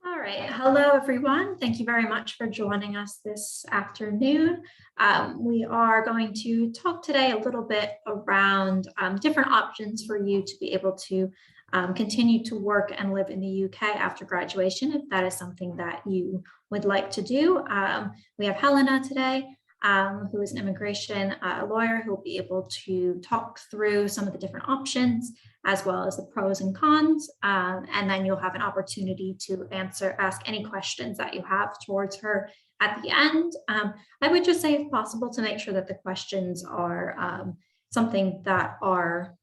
All right. Hello, everyone. Thank you very much for joining us this afternoon. We are going to talk today a little bit around different options for you to be able to continue to work and live in the UK after graduation, if that is something that you would like to do. We have Helena today, who is an immigration lawyer who will be able to talk through some of the different options as well as the pros and cons. And then you'll have an opportunity to ask any questions that you have towards her at the end. I would just say, if possible, to make sure that the questions are something that are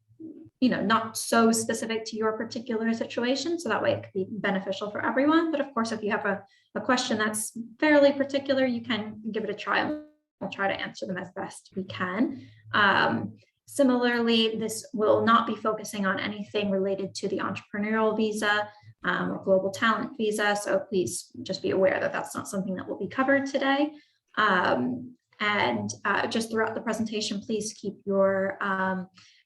not so specific to your particular situation. So that way it could be beneficial for everyone. But of course, if you have a question that's fairly particular, you can give it a try. We'll try to answer them as best we can. Similarly, this will not be focusing on anything related to the entrepreneurial visa or global talent visa. So please just be aware that that's not something that will be covered today. Just throughout the presentation, please keep your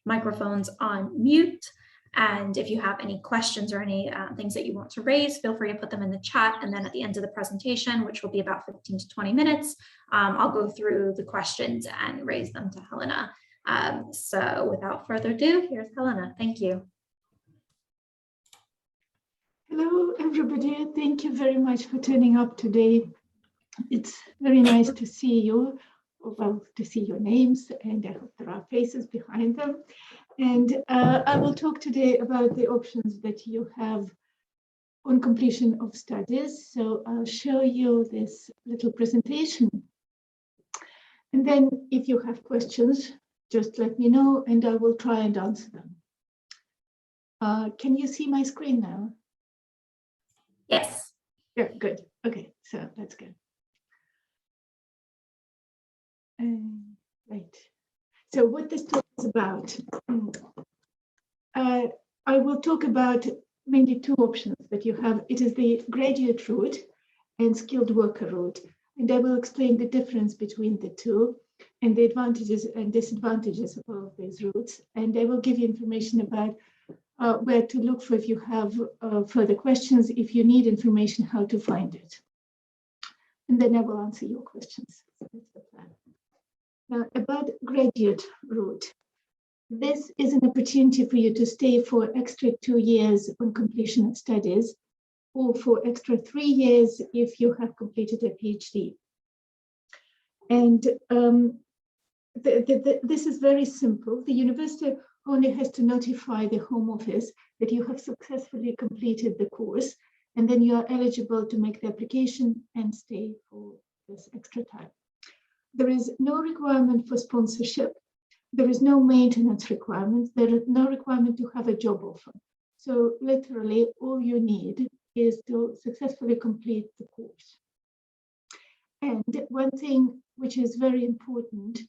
microphones on mute. And if you have any questions or any things that you want to raise, feel free to put them in the chat. And then at the end of the presentation, which will be about 15 to 20 minutes, I'll go through the questions and raise them to Helena. So without further ado, here's Helena. Thank you. Hello, everybody. Thank you very much for turning up today. It's very nice to see you, well, to see your names, and I hope there are faces behind them. And I will talk today about the options that you have on completion of studies. So I'll show you this little presentation. And then if you have questions, just let me know and I will try and answer them. Can you see my screen now? Yes. Yeah, good. Okay, so that's good. Right. So what this talk is about, I will talk about mainly two options that you have. It is the graduate route and skilled worker route. And I will explain the difference between the two and the advantages and disadvantages of all of these routes. And I will give you information about where to look for if you have further questions, if you need information, how to find it. And then I will answer your questions. So that's the plan. Now, about graduate route. This is an opportunity for you to stay for extra 2 years on completion of studies, or for extra 3 years if you have completed a PhD. And this is very simple. The university only has to notify the Home Office that you have successfully completed the course, and then you are eligible to make the application and stay for this extra time. There is no requirement for sponsorship. There is no maintenance requirement. There is no requirement to have a job offer. So literally all you need is to successfully complete the course. And one thing which is very important,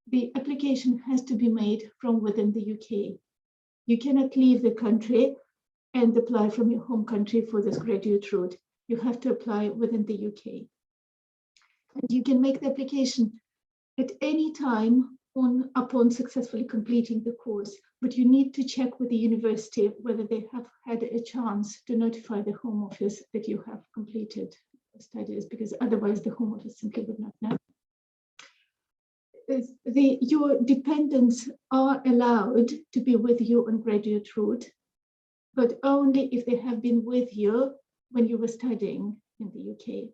the application has to be made from within the UK. You cannot leave the country and apply from your home country for this graduate route. You have to apply within the UK. And you can make the application at any time upon successfully completing the course, but you need to check with the university whether they have had a chance to notify the Home Office that you have completed studies, because otherwise the Home Office simply would not know. Your dependents are allowed to be with you on graduate route, but only if they have been with you when you were studying in the UK.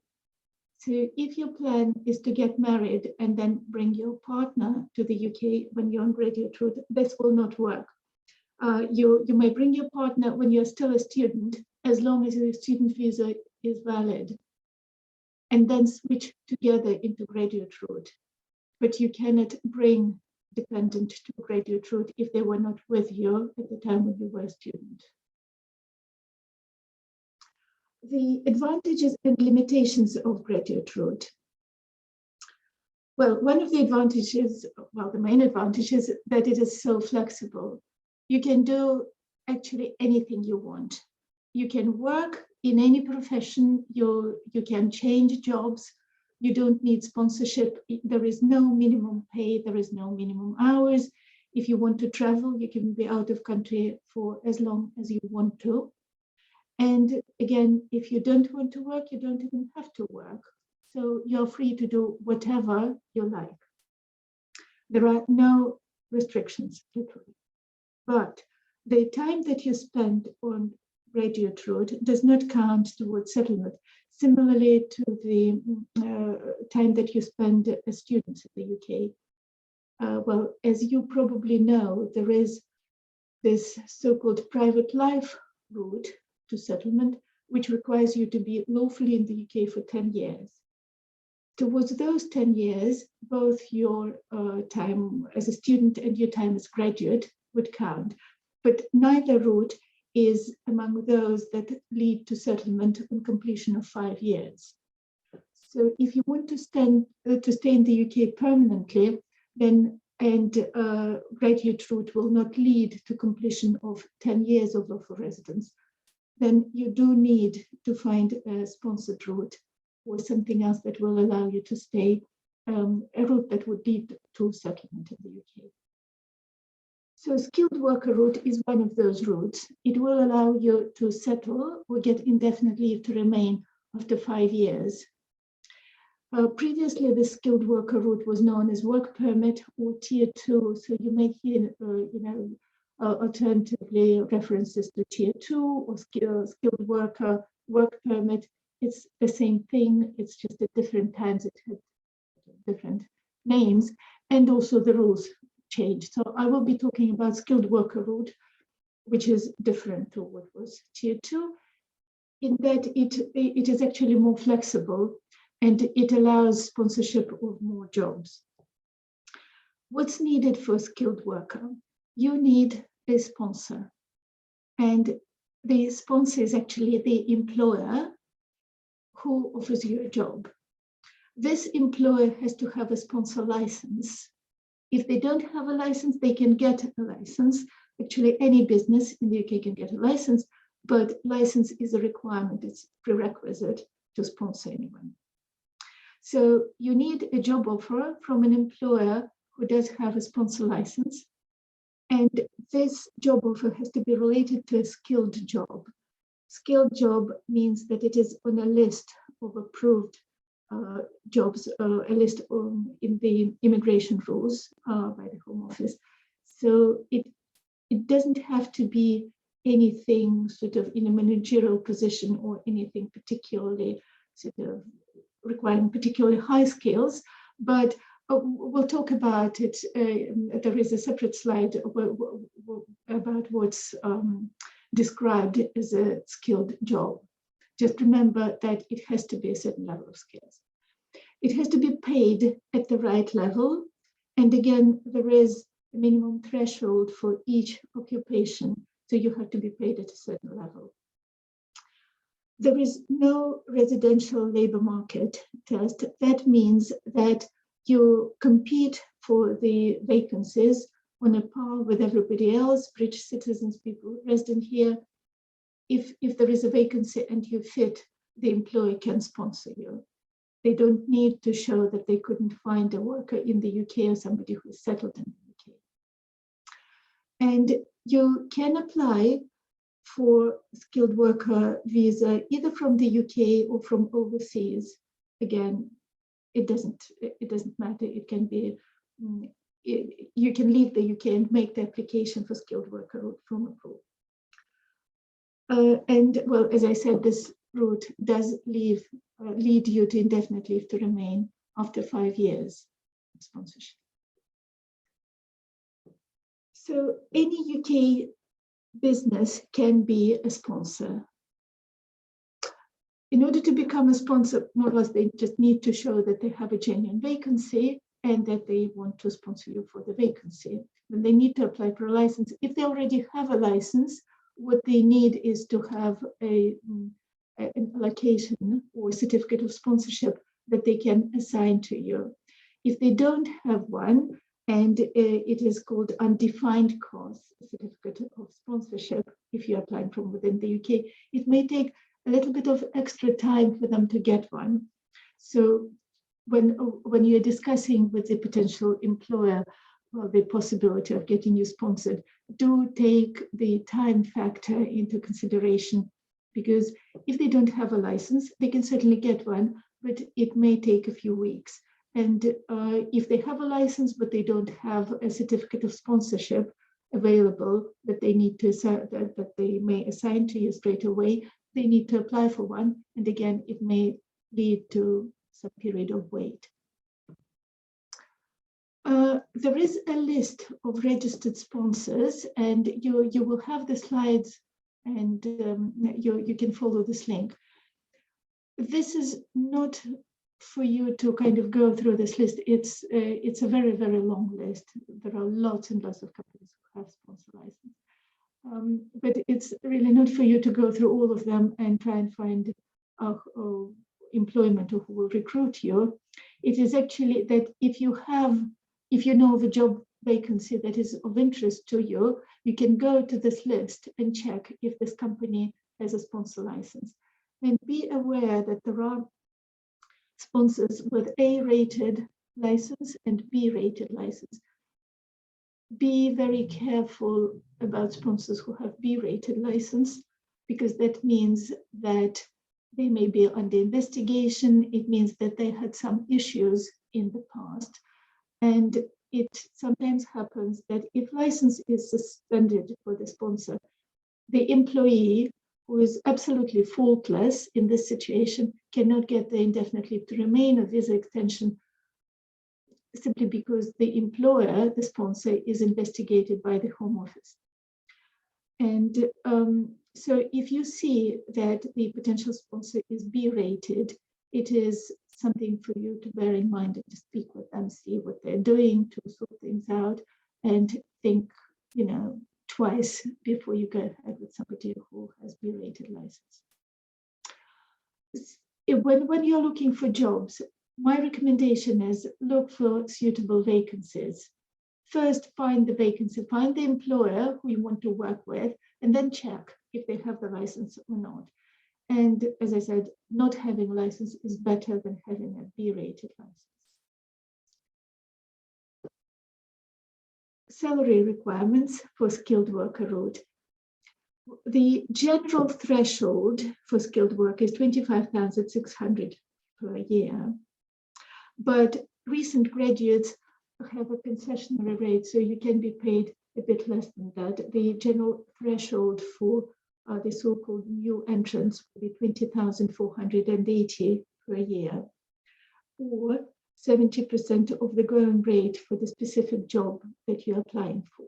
So if your plan is to get married and then bring your partner to the UK when you're on graduate route, this will not work. You may bring your partner when you're still a student, as long as your student visa is valid, and then switch together into graduate route. But you cannot bring dependent to graduate route if they were not with you at the time when you were a student. The advantages and limitations of graduate route. Well, one of the advantages, well, the main advantage is that it is so flexible. You can do actually anything you want. You can work in any profession, you can change jobs, you don't need sponsorship, there is no minimum pay, there is no minimum hours. If you want to travel, you can be out of country for as long as you want to. And again, if you don't want to work, you don't even have to work. So you're free to do whatever you like. There are no restrictions, literally. But the time that you spend on graduate route does not count towards settlement. Similarly to the time that you spend as students in the UK. Well, as you probably know, there is this so-called private life route to settlement, which requires you to be lawfully in the UK for 10 years. Towards those 10 years, both your time as a student and your time as graduate would count. But neither route is among those that lead to settlement on completion of 5 years. So if you want to stay in the UK permanently, then graduate route will not lead to completion of 10 years of lawful residence, then you do need to find a sponsored route or something else that will allow you to stay, a route that would lead to settlement in the UK. So skilled worker route is one of those routes. It will allow you to settle or get indefinite leave to remain after 5 years. Previously, the skilled worker route was known as work permit or tier 2. So you may hear, alternatively references to tier 2 or skilled worker work permit. It's the same thing. It's just at different times it had different names, and also the rules changed. So I will be talking about skilled worker route, which is different to what was tier 2, in that it is actually more flexible and it allows sponsorship of more jobs. What's needed for a skilled worker? You need a sponsor, and the sponsor is actually the employer who offers you a job. This employer has to have a sponsor license. If they don't have a license, they can get a license. Actually, any business in the UK can get a license, but license is a requirement. It's prerequisite to sponsor anyone. So you need a job offer from an employer who does have a sponsor license. And this job offer has to be related to a skilled job. Skilled job means that it is on a list of approved jobs, a list in the immigration rules by the Home Office. So it doesn't have to be anything sort of in a managerial position or anything particularly sort of requiring particularly high skills, but we'll talk about it. There is a separate slide about what's described as a skilled job. Just remember that it has to be a certain level of skills. It has to be paid at the right level. And again, there is a minimum threshold for each occupation. So you have to be paid at a certain level. There is no residential labor market test. That means that you compete for the vacancies on a par with everybody else, British citizens, people resident here. If there is a vacancy and you fit, the employer can sponsor you. They don't need to show that they couldn't find a worker in the UK or somebody who's settled in the UK. And you can apply for skilled worker visa either from the UK or from overseas. Again, it doesn't matter. It can be, you can leave the UK and make the application for skilled worker from abroad. And well, as I said, this route does lead you to indefinite leave to remain after 5 years of sponsorship. So any UK business can be a sponsor. In order to become a sponsor, more or less, they just need to show that they have a genuine vacancy and that they want to sponsor you for the vacancy. Then they need to apply for a license. If they already have a license, what they need is to have an allocation or certificate of sponsorship that they can assign to you. If they don't have one, and it is called undefined cause certificate of sponsorship, if you're applying from within the UK, it may take a little bit of extra time for them to get one. So when you're discussing with the potential employer the possibility of getting you sponsored, do take the time factor into consideration because if they don't have a license, they can certainly get one, but it may take a few weeks. And if they have a license, but they don't have a certificate of sponsorship available that they need to that they may assign to you straight away, they need to apply for one. And again, it may lead to some period of wait. There is a list of registered sponsors, and you will have the slides, and you can follow this link. This is not for you to kind of go through this list. It's a very, very long list. There are lots and lots of companies who have sponsor license. But it's really not for you to go through all of them and try and find employment or who will recruit you. It is actually that if you know of a job vacancy that is of interest to you, you can go to this list and check if this company has a sponsor license. And be aware that there are sponsors with A-rated license and B-rated license. Be very careful about sponsors who have B-rated license, because that means that they may be under investigation. It means that they had some issues in the past. And it sometimes happens that if license is suspended for the sponsor, the employee, who is absolutely faultless in this situation, cannot get the indefinite leave to remain or visa extension simply because the employer, the sponsor, is investigated by the Home Office. And so if you see that the potential sponsor is B-rated, it is something for you to bear in mind and to speak with them, see what they're doing to sort things out, and think, twice before you go ahead with somebody who has B-rated license. When you're looking for jobs, my recommendation is look for suitable vacancies. First, find the vacancy, find the employer who you want to work with, and then check if they have the license or not. And as I said, not having a license is better than having a B-rated license. Salary requirements for skilled worker route. The general threshold for skilled work is 25,600 per year. But recent graduates have a concessionary rate, so you can be paid a bit less than that. The general threshold for the so-called new entrants will be 20,480 per year, or 70% of the going rate for the specific job that you're applying for.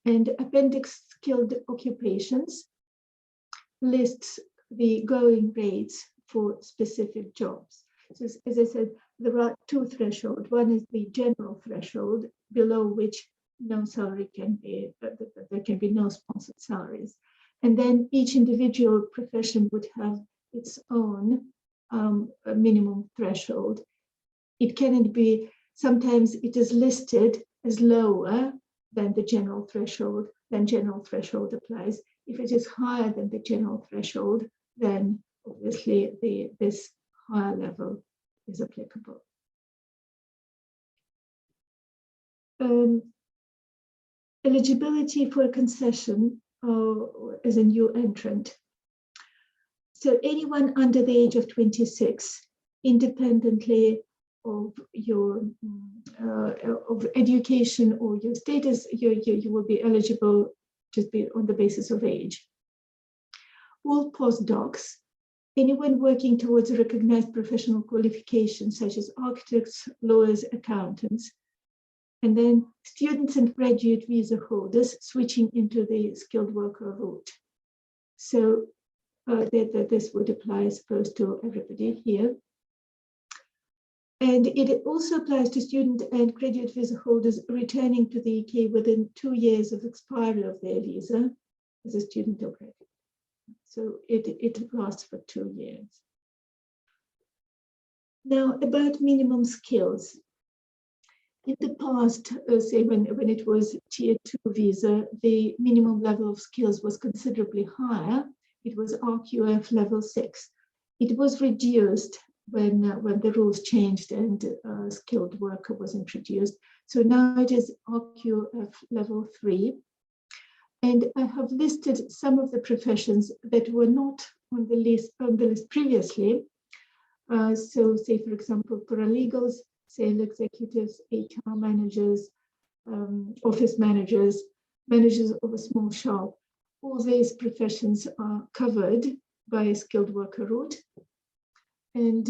And Appendix Skilled Occupations lists the going rates for specific jobs. So as I said, there are two thresholds. One is the general threshold, below which no salary can be, there can be no sponsored salaries. And then each individual profession would have its own minimum threshold. It cannot be, sometimes it is listed as lower than the general threshold, then general threshold applies. If it is higher than the general threshold, then obviously this higher level is applicable. Eligibility for a concession as a new entrant. So anyone under the age of 26, independently of your of education or your status, you will be eligible just on the basis of age. All postdocs, anyone working towards a recognized professional qualification, such as architects, lawyers, accountants, and then students and graduate visa holders switching into the skilled worker route. So this would apply, I suppose, to everybody here. And it also applies to student and graduate visa holders returning to the UK within 2 years of expiry of their visa as a student or graduate. So it lasts for 2 years. Now, about minimum skills. In the past, say when it was Tier 2 visa, the minimum level of skills was considerably higher. It was RQF level 6. It was reduced when the rules changed and skilled worker was introduced. So now it is RQF level 3. And I have listed some of the professions that were not on the list previously. So say, for example, paralegals, sales executives, HR managers, office managers, managers of a small shop. All these professions are covered by a skilled worker route. And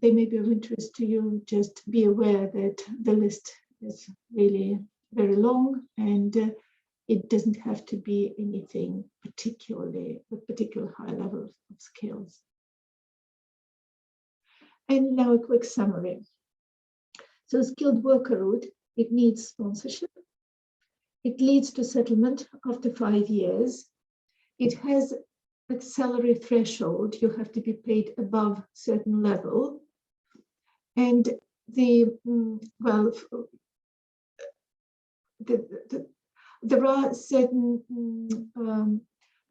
they may be of interest to you. Just be aware that the list is really very long, and it doesn't have to be anything particularly with particular high levels of skills. And now a quick summary. So skilled worker route, it needs sponsorship. It leads to settlement after 5 years. It has a salary threshold. You have to be paid above certain level. And there are certain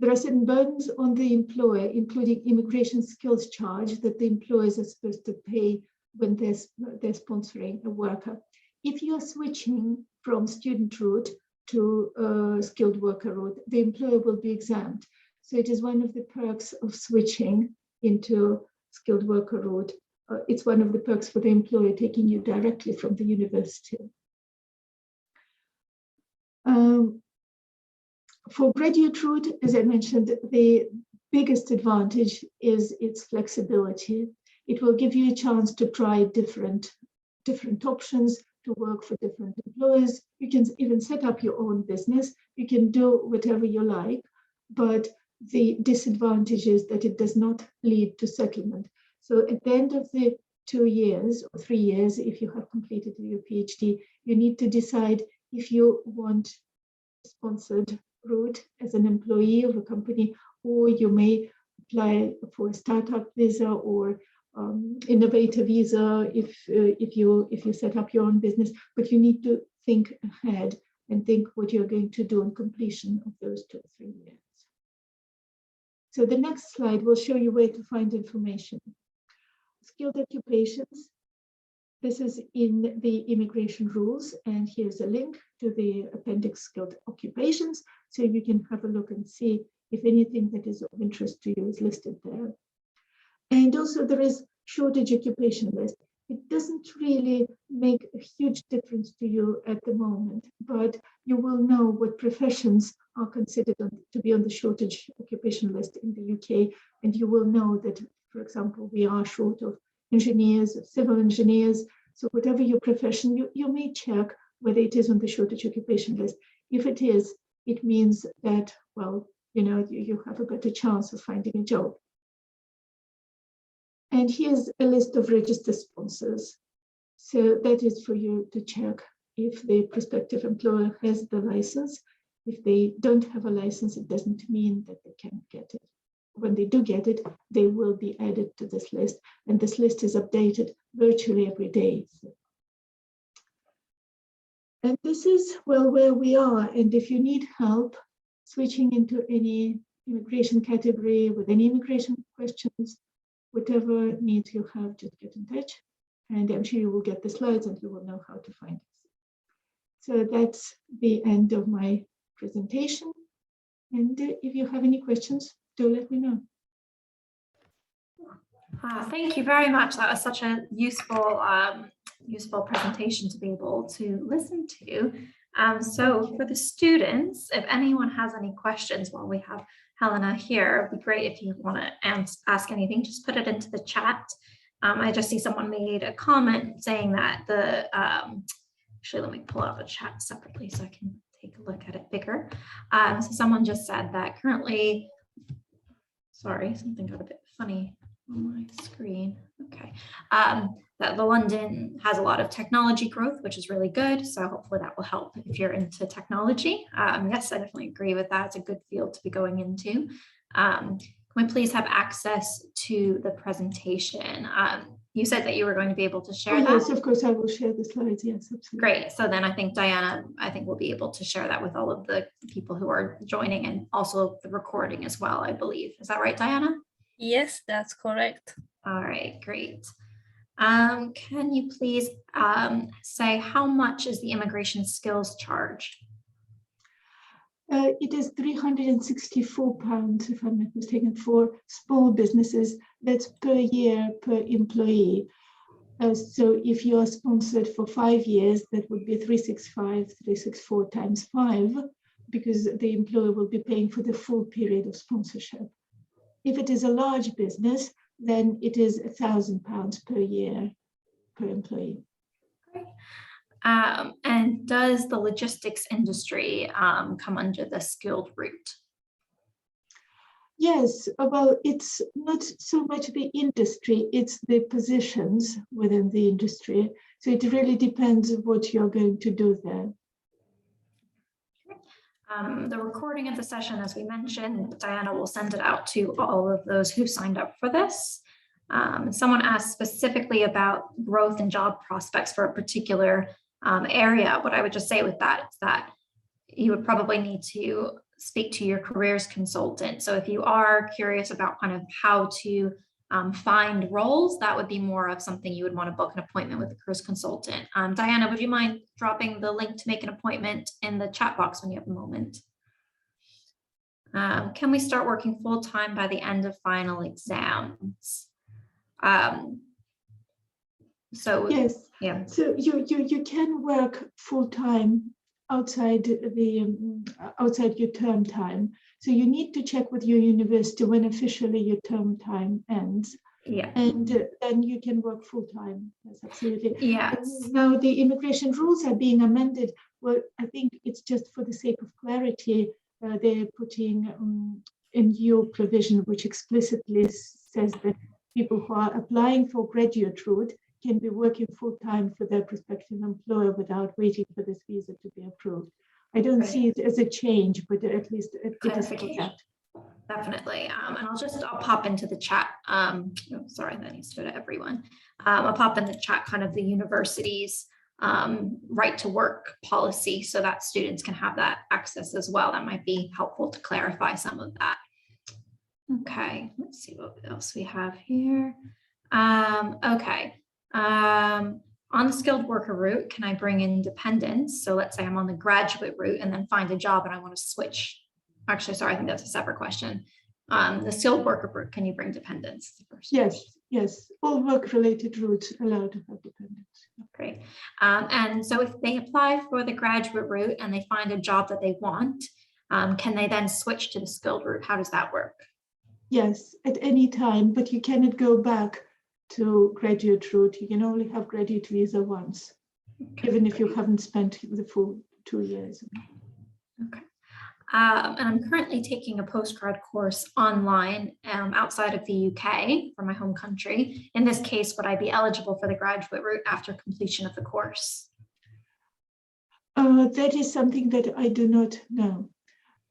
burdens on the employer, including immigration skills charge that the employers are supposed to pay when they're sponsoring a worker. If you're switching from student route to skilled worker route, the employer will be exempt. So it is one of the perks of switching into skilled worker route. It's one of the perks for the employer taking you directly from the university. For graduate route, as I mentioned, the biggest advantage is its flexibility. It will give you a chance to try different options, to work for different employers. You can even set up your own business. You can do whatever you like, but the disadvantage is that it does not lead to settlement. So at the end of the 2 years or 3 years, if you have completed your PhD, you need to decide if you want a sponsored route as an employee of a company, or you may apply for a startup visa or innovator visa if you set up your own business. But you need to think ahead and think what you're going to do on completion of those 2 or 3 years. So the next slide will show you where to find information. Skilled occupations. This is in the immigration rules, and here's a link to the appendix skilled occupations, so you can have a look and see if anything that is of interest to you is listed there. And also there is shortage occupation list. It doesn't really make a huge difference to you at the moment, but you will know what professions are considered to be on the shortage occupation list in the UK, and you will know that, for example, we are short of engineers, of civil engineers. So whatever your profession, you may check whether it is on the shortage occupation list. If it is, it means that, well, you have a better chance of finding a job. And here's a list of registered sponsors. So that is for you to check if the prospective employer has the license. If they don't have a license, it doesn't mean that they can't get it. When they do get it, they will be added to this list, and this list is updated virtually every day. And this is, well, where we are. And if you need help switching into any immigration category with any immigration questions, whatever needs you have, just get in touch. And I'm sure you will get the slides and you will know how to find us. So that's the end of my presentation. And if you have any questions, do let me know. Thank you very much. That was such a useful, useful presentation to be able to listen to. So for the students, if anyone has any questions while we have Helena here, it'd be great if you want to ask anything, just put it into the chat. I just see someone made a comment saying that actually, let me pull out the chat separately so I can take a look at it bigger. So someone just said that currently, sorry, something got a bit funny on my screen. Okay. That the London has a lot of technology growth, which is really good. So hopefully that will help if you're into technology. Yes, I definitely agree with that. It's a good field to be going into. Can we please have access to the presentation? You said that you were going to be able to share that. Yes, of course, I will share the slides. Yes, absolutely. Great. So then I think Diana, will be able to share that with all of the people who are joining, and also the recording as well, I believe. Is that right, Diana? Yes, that's correct. All right, great. Can you please say how much is the immigration skills charge? It is £364, if I'm not mistaken, for small businesses. That's per year per employee. So if you are sponsored for 5 years, that would be 364 times 5, because the employer will be paying for the full period of sponsorship. If it is a large business, then it is £1,000 per year per employee. And does the logistics industry come under the skilled route? Yes, well, it's not so much the industry, it's the positions within the industry. So it really depends what you're going to do there. The recording of the session, as we mentioned, Diana will send it out to all of those who signed up for this. Someone asked specifically about growth and job prospects for a particular area. What I would just say with that is that you would probably need to speak to your careers consultant. So if you are curious about kind of how to find roles, that would be more of something you would want to book an appointment with a careers consultant. Diana, would you mind dropping the link to make an appointment in the chat box when you have a moment? Can we start working full-time by the end of final exams? So yes, yeah. So you can work full-time outside your term time. So you need to check with your university when officially your term time ends. Yeah. And then you can work full-time. Yes, absolutely. Yes. Now the immigration rules are being amended. Well, I think it's just for the sake of clarity. They're putting a new provision which explicitly says that people who are applying for graduate route can be working full-time for their prospective employer without waiting for this visa to be approved. I don't see it as a change, but at least it is that. Definitely. And I'll pop into the chat. Sorry, that needs to go to everyone. I'll pop in the chat kind of the university's right to work policy so that students can have that access as well. That might be helpful to clarify some of that. Okay, let's see what else we have here. Okay. On the skilled worker route, can I bring in dependents? So let's say I'm on the graduate route and then find a job and I want to switch. Actually, sorry, I think that's a separate question. The skilled worker route, can you bring dependents? Yes. All work-related routes allowed to have dependents. Great. And so if they apply for the graduate route and they find a job that they want, can they then switch to the skilled route? How does that work? Yes, at any time, but you cannot go back to graduate route. You can only have graduate visa once, even if you haven't spent the full 2 years. Okay. And I'm currently taking a postgrad course online outside of the UK for my home country. In this case, would I be eligible for the graduate route after completion of the course? That is something that I do not know.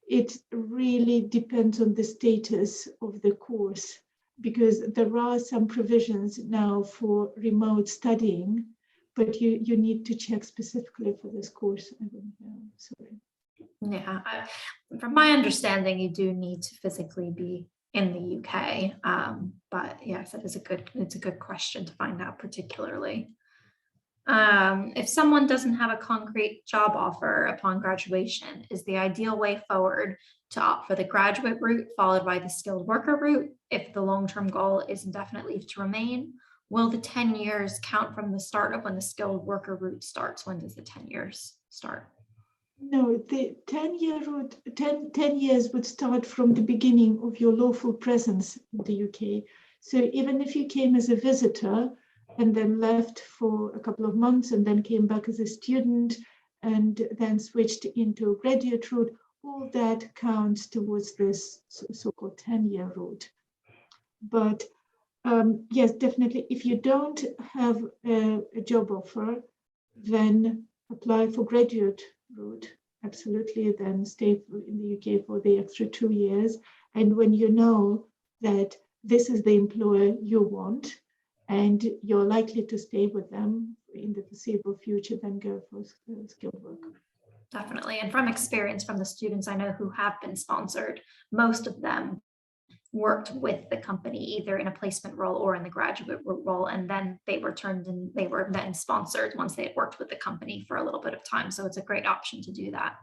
It really depends on the status of the course, because there are some provisions now for remote studying, but you need to check specifically for this course. I don't know, sorry. Yeah, from my understanding, you do need to physically be in the UK. But yes, it's a good question to find out particularly. If someone doesn't have a concrete job offer upon graduation, is the ideal way forward to opt for the graduate route followed by the skilled worker route? If the long-term goal is indefinite leave to remain, will the 10 years count from the start of when the skilled worker route starts? When does the 10 years start? No, the 10-year route, 10 years would start from the beginning of your lawful presence in the UK. So even if you came as a visitor and then left for a couple of months and then came back as a student and then switched into a graduate route, all that counts towards this so-called 10-year route. But yes, definitely, if you don't have a job offer, then apply for graduate route, absolutely, then stay in the UK for the extra 2 years. And when you know that this is the employer you want and you're likely to stay with them in the foreseeable future, then go for skilled work. Definitely. And from experience from the students I know who have been sponsored, most of them worked with the company either in a placement role or in the graduate role, and then they were then sponsored once they had worked with the company for a little bit of time. So it's a great option to do that.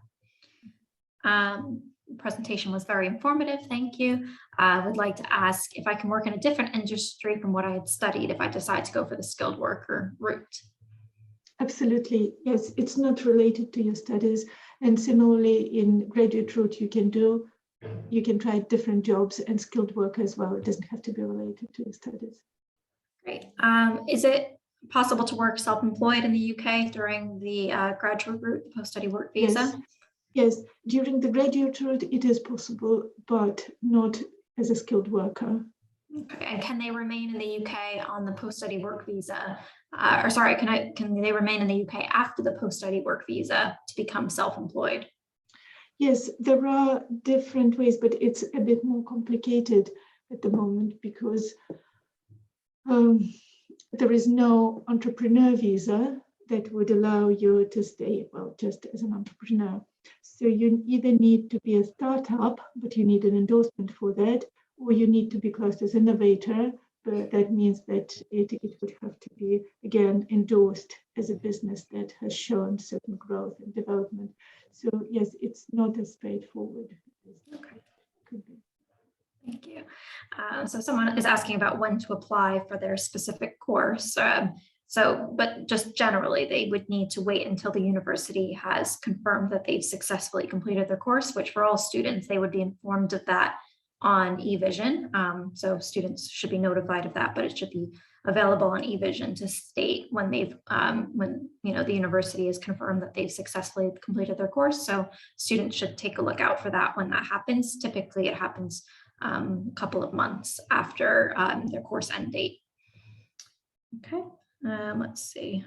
The presentation was very informative. Thank you. I would like to ask if I can work in a different industry from what I had studied if I decide to go for the skilled worker route. Absolutely, yes. It's not related to your studies. And similarly, in graduate route, you can try different jobs and skilled work as well. It doesn't have to be related to your studies. Great. Is it possible to work self-employed in the UK during the graduate route, post-study work visa? Yes, during the graduate route, it is possible, but not as a skilled worker. Okay, and can they remain in the UK on the post-study work visa? Can they remain in the UK after the post-study work visa to become self-employed? Yes, there are different ways, but it's a bit more complicated at the moment because there is no entrepreneur visa that would allow you to stay, well, just as an entrepreneur. So you either need to be a startup, but you need an endorsement for that, or you need to be classed as innovator, but that means that it would have to be, again, endorsed as a business that has shown certain growth and development. So yes, it's not as straightforward as it could be. Thank you. So someone is asking about when to apply for their specific course. But just generally, they would need to wait until the university has confirmed that they've successfully completed their course, which for all students, they would be informed of that on eVision. So students should be notified of that, but it should be available on eVision to state when the university has confirmed that they've successfully completed their course. So students should take a look out for that when that happens. Typically, it happens a couple of months after their course end date. Okay, let's see.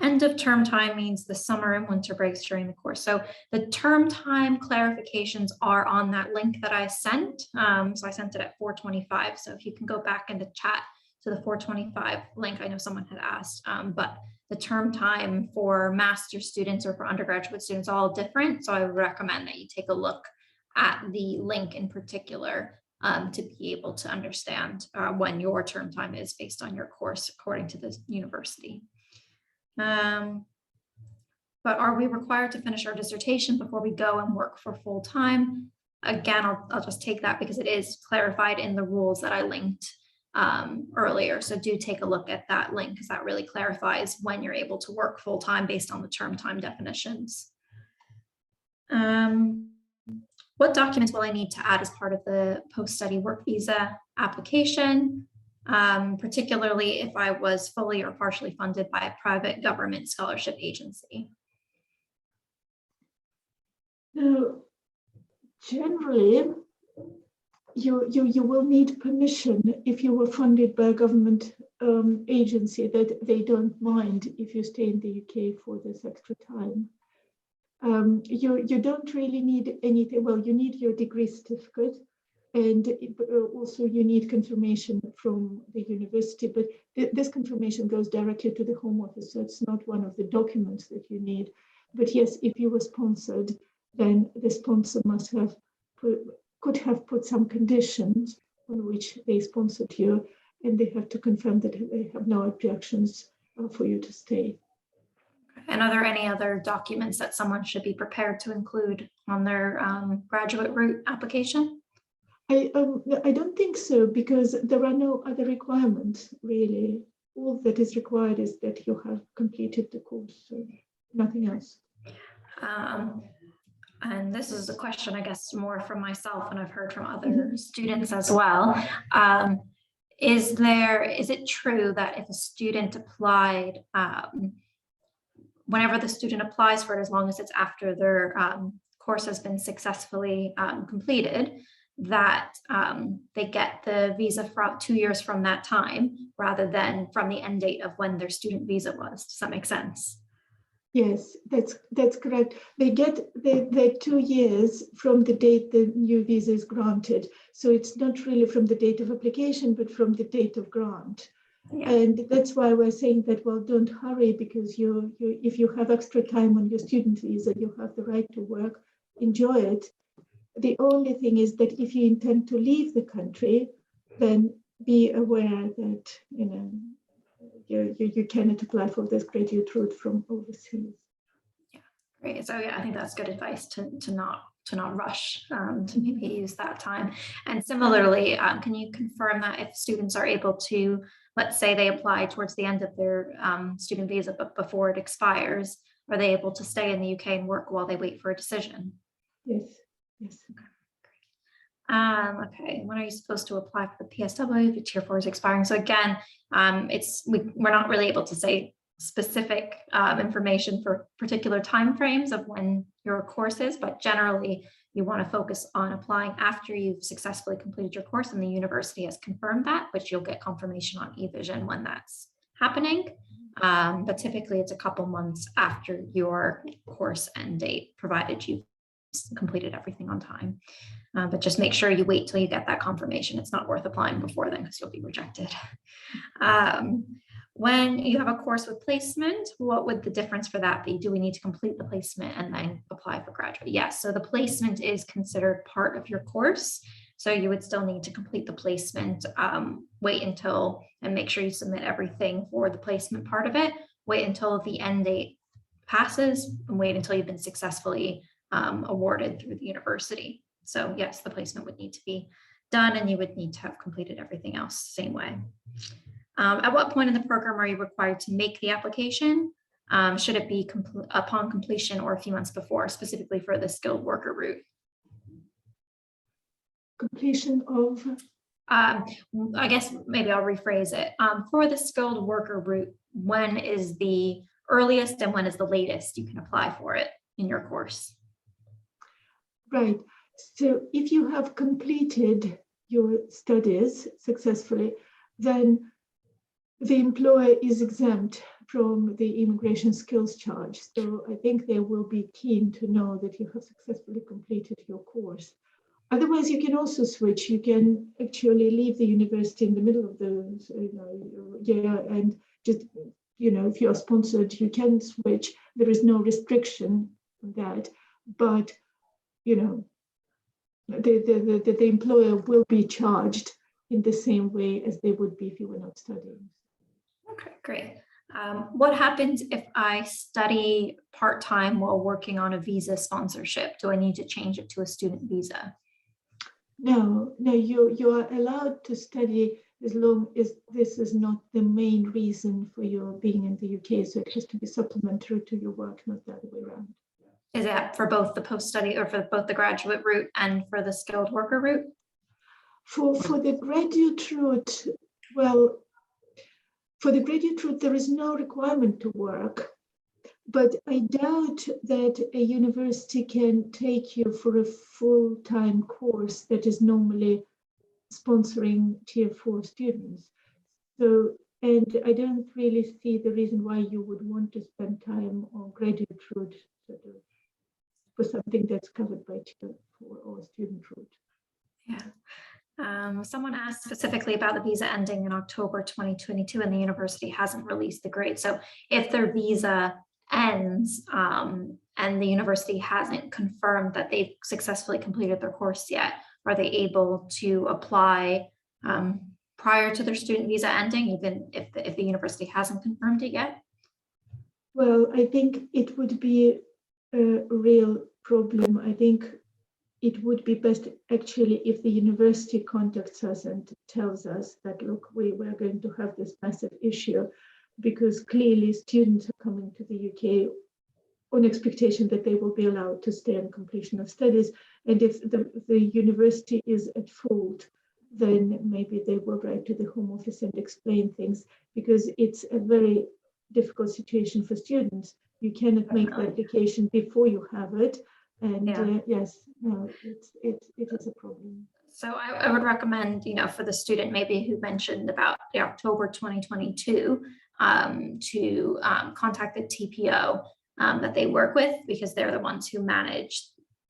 End of term time means the summer and winter breaks during the course. So the term time clarifications are on that link that I sent. So I sent it at 4:25. So if you can go back into chat to the 4:25 link, I know someone had asked, but the term time for master's students or for undergraduate students are all different. So I would recommend that you take a look at the link in particular to be able to understand when your term time is based on your course according to the university. But are we required to finish our dissertation before we go and work for full time? Again, I'll just take that because it is clarified in the rules that I linked earlier. So do take a look at that link because that really clarifies when you're able to work full time based on the term time definitions. What documents will I need to add as part of the post-study work visa application? Particularly if I was fully or partially funded by a private government scholarship agency? Now, generally, you will need permission if you were funded by a government agency that they don't mind if you stay in the UK for this extra time. You don't really need anything. Well, you need your degree certificate. And also you need confirmation from the university, but this confirmation goes directly to the Home Office, so it's not one of the documents that you need. But yes, if you were sponsored, then the sponsor could have put some conditions on which they sponsored you, and they have to confirm that they have no objections for you to stay. And are there any other documents that someone should be prepared to include on their graduate route application? I don't think so, because there are no other requirements, really. All that is required is that you have completed the course, so nothing else. And this is a question, I guess, more from myself, and I've heard from other students as well. Is it true that if a student applied, whenever the student applies for it, as long as it's after their course has been successfully completed, that they get the visa for 2 years from that time rather than from the end date of when their student visa was? Does that make sense? Yes, that's correct. They get the 2 years from the date the new visa is granted. So it's not really from the date of application, but from the date of grant. Yeah. And that's why we're saying that, well, don't hurry, because if you have extra time on your student visa, you have the right to work, enjoy it. The only thing is that if you intend to leave the country, then be aware that you cannot apply for this graduate route from overseas. Yeah, Great. So yeah, I think that's good advice to not rush, to maybe use that time. And similarly, can you confirm that if students are able to, let's say they apply towards the end of their student visa, but before it expires, are they able to stay in the UK and work while they wait for a decision? Yes, yes. Okay, when are you supposed to apply for the PSW if Tier 4 is expiring? So again, we're not really able to say specific information for particular timeframes of when your course is, but generally you want to focus on applying after you've successfully completed your course and the university has confirmed that, which you'll get confirmation on eVision when that's happening. But typically it's a couple months after your course end date, provided you've completed everything on time. But just make sure you wait till you get that confirmation. It's not worth applying before then because you'll be rejected. When you have a course with placement, what would the difference for that be? Do we need to complete the placement and then apply for graduate? Yes, so the placement is considered part of your course. So you would still need to complete the placement, wait until, and make sure you submit everything for the placement part of it, wait until the end date passes, and wait until you've been successfully awarded through the university. So yes, the placement would need to be done and you would need to have completed everything else same way. At what point in the program are you required to make the application? Should it be upon completion or a few months before, specifically for the skilled worker route? Completion of? I guess maybe I'll rephrase it. For the skilled worker route, when is the earliest and when is the latest you can apply for it in your course? Right. So if you have completed your studies successfully, then the employer is exempt from the immigration skills charge. So I think they will be keen to know that you have successfully completed your course. Otherwise, you can also switch. You can actually leave the university in the middle of the year and just, if you're sponsored, you can switch. There is no restriction on that, but the employer will be charged in the same way as they would be if you were not studying. Okay, great. What happens if I study part-time while working on a visa sponsorship? Do I need to change it to a student visa? No, you are allowed to study as long as this is not the main reason for your being in the UK. So it has to be supplementary to your work, not the other way around. Is that for both the post-study or for both the graduate route and for the skilled worker route? For the graduate route, well, for the graduate route, there is no requirement to work, but I doubt that a university can take you for a full-time course that is normally sponsoring Tier 4 students. So, and I don't really see the reason why you would want to spend time on graduate route for something that's covered by Tier 4 or student route. Yeah. Someone asked specifically about the visa ending in October 2022 and the university hasn't released the grade. So if their visa ends and the university hasn't confirmed that they've successfully completed their course yet, are they able to apply prior to their student visa ending, even if the university hasn't confirmed it yet? Well, I think it would be a real problem. I think it would be best actually if the university contacts us and tells us that, look, we're going to have this massive issue, because clearly students are coming to the UK on expectation that they will be allowed to stay on completion of studies. And if the university is at fault, then maybe they will write to the Home Office and explain things, because it's a very difficult situation for students. You cannot make the application before you have it. And yes, no, it is a problem. So I would recommend, for the student maybe who mentioned about the October 2022, to contact the TPO that they work with, because they're the ones who manage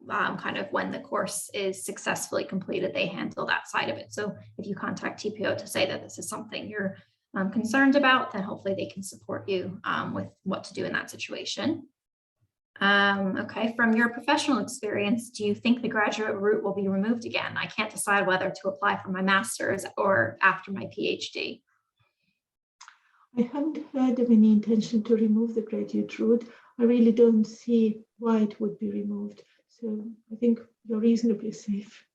kind of when the course is successfully completed, they handle that side of it. So if you contact TPO to say that this is something you're concerned about, then hopefully they can support you with what to do in that situation. Okay, from your professional experience, do you think the graduate route will be removed again? I can't decide whether to apply for my master's or after my PhD. I haven't heard of any intention to remove the graduate route. I really don't see why it would be removed. So I think you're reasonably safe.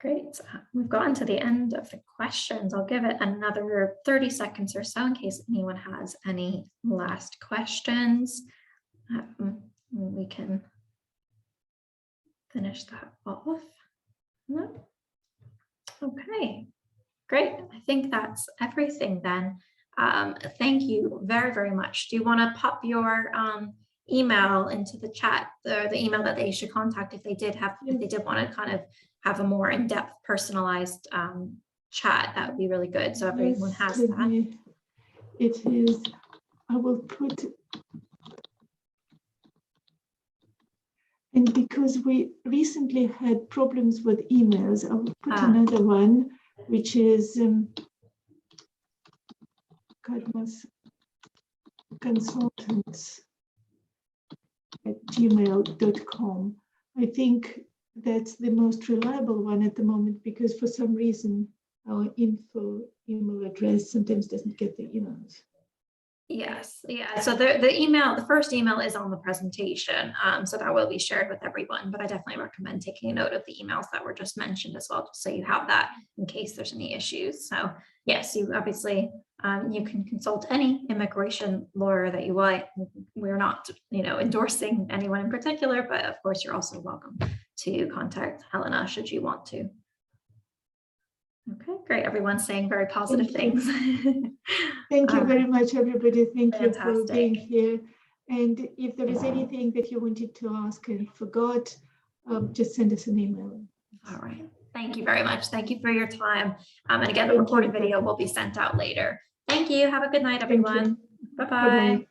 Great. We've gotten to the end of the questions. I'll give it another 30 seconds or so in case anyone has any last questions. We can finish that off. No? Okay, great. I think that's everything then. Thank you very, very much. Do you want to pop your email into the chat, the email that they should contact if they did want to kind of have a more in-depth personalized chat? That would be really good. So everyone has that. It is, I will put, and because we recently had problems with emails, I will put another one, which is consultants@gmail.com. I think that's the most reliable one at the moment, because for some reason our info email address sometimes doesn't get the emails. Yes, yeah. So the first email is on the presentation, so that will be shared with everyone. But I definitely recommend taking a note of the emails that were just mentioned as well, just so you have that in case there's any issues. So yes, you obviously you can consult any immigration lawyer that you like. We're not, endorsing anyone in particular, but of course you're also welcome to contact Helena should you want to. Okay, great. Everyone's saying very positive things. Thank you very much, everybody. Thank Fantastic. you for being here. And if there is anything that you wanted to ask and forgot, just send us an email. All right. Thank you very much. Thank you for your time. And again, the recorded video will be sent out later. Thank you. Have a good night, everyone. Bye-bye.